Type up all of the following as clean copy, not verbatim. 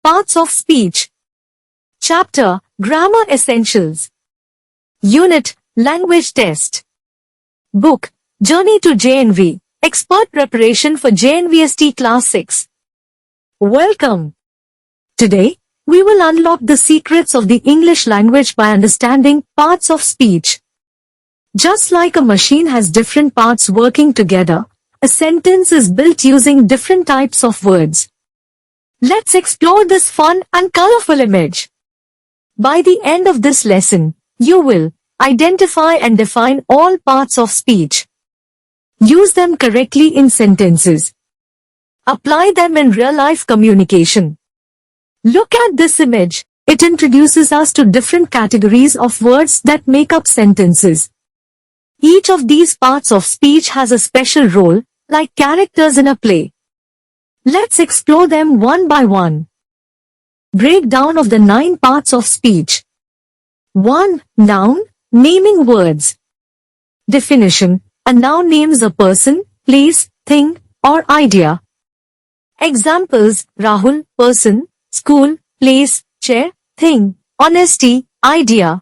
Parts of Speech. Chapter, Grammar Essentials. Unit, Language Test. Book, Journey to JNV, Expert Preparation for JNVST Class 6. Welcome. Today, we will unlock the secrets of the English language by understanding parts of speech. Just like a machine has different parts working together, a sentence is built using different types of words. Let's explore this fun and colorful image. By the end of this lesson, you will identify and define all parts of speech. Use them correctly in sentences. Apply them in real-life communication. Look at this image. It introduces us to different categories of words that make up sentences. Each of these parts of speech has a special role, like characters in a play. Let's explore them one by one. Breakdown of the 9 parts of speech. 1. Noun, naming words. Definition. A noun names a person, place, thing, or idea. Examples: Rahul, person; school, place, chair, thing; honesty, idea.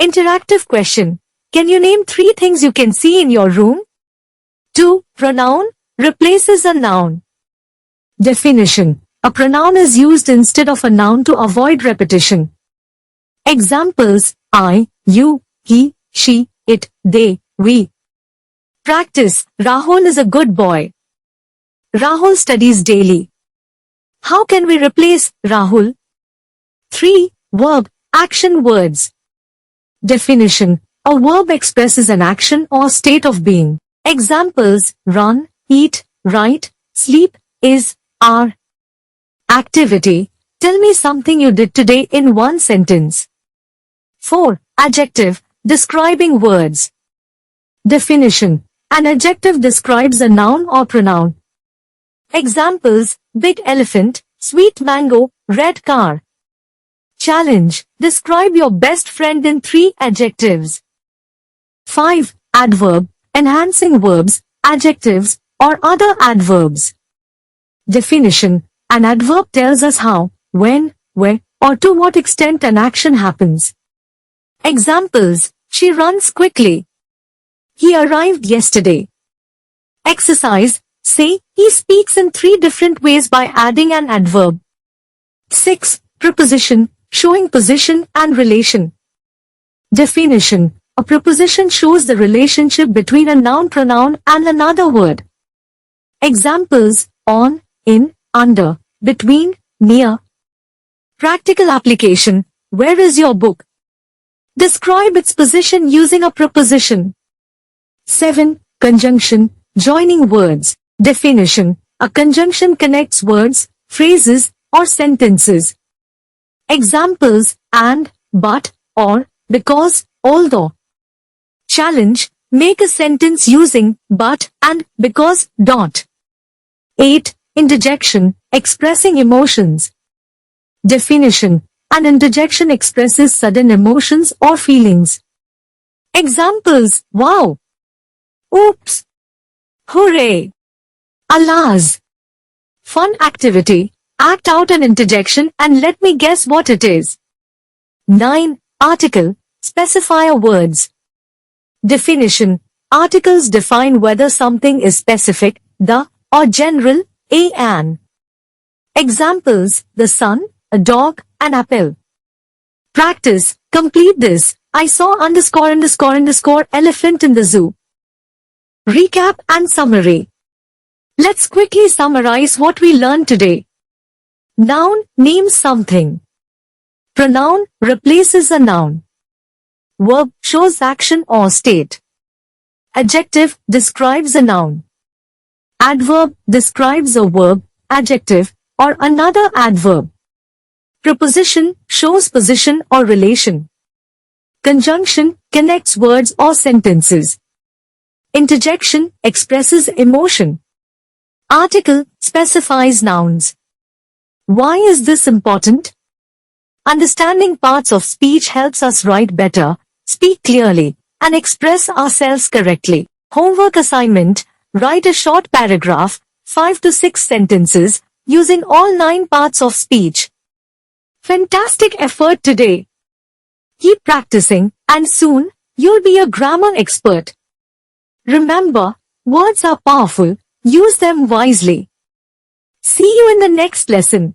Interactive question. Can you name 3 things you can see in your room? 2. Pronoun, replaces a noun. Definition. A pronoun is used instead of a noun to avoid repetition. Examples: I, you, he, she, it, they, we. Practice. Rahul is a good boy. Rahul studies daily. How can we replace Rahul? 3. Verb, action words. Definition. A verb expresses an action or state of being. Examples: run, eat, write, sleep, is, are. Activity. Tell me something you did today in one sentence. 4. Adjective, describing words. Definition. An adjective describes a noun or pronoun. Examples: big elephant, sweet mango, red car. Challenge. Describe your best friend in 3 adjectives. 5. Adverb, enhancing verbs, adjectives, or other adverbs. Definition. An adverb tells us how, when, where, or to what extent an action happens. Examples: she runs quickly. He arrived yesterday. Exercise. Say, he speaks in 3 different ways by adding an adverb. 6. Preposition, showing position and relation. Definition. A preposition shows the relationship between a noun pronoun and another word. Examples: on, in, under, between, near. Practical application. Where is your book? Describe its position using a preposition. 7. Conjunction, joining words. Definition. A conjunction connects words, phrases, or sentences. Examples: and, but, or, because, although. Challenge. Make a sentence using but and because. 8. Interjection, expressing emotions. Definition. An interjection expresses sudden emotions or feelings. Examples: wow, oops, hooray, alas. Fun activity. Act out an interjection and let me guess what it is. 9. Article, specifier words. Definition. Articles define whether something is specific, the, or general, a, an. Examples: the sun, a dog, an apple. Practice. Complete this. I saw ___ elephant in the zoo. Recap and summary. Let's quickly summarize what we learned today. Noun, names something. Pronoun, replaces a noun. Verb, shows action or state. Adjective, describes a noun. Adverb, describes a verb, adjective, or another adverb. Preposition, shows position or relation. Conjunction, connects words or sentences. Interjection, expresses emotion. Article, specifies nouns. Why is this important? Understanding parts of speech helps us write better, speak clearly, and express ourselves correctly. Homework assignment: write a short paragraph, 5 to 6 sentences, using all 9 parts of speech. Fantastic effort today. Keep practicing, and soon, you'll be a grammar expert. Remember, words are powerful, use them wisely. See you in the next lesson.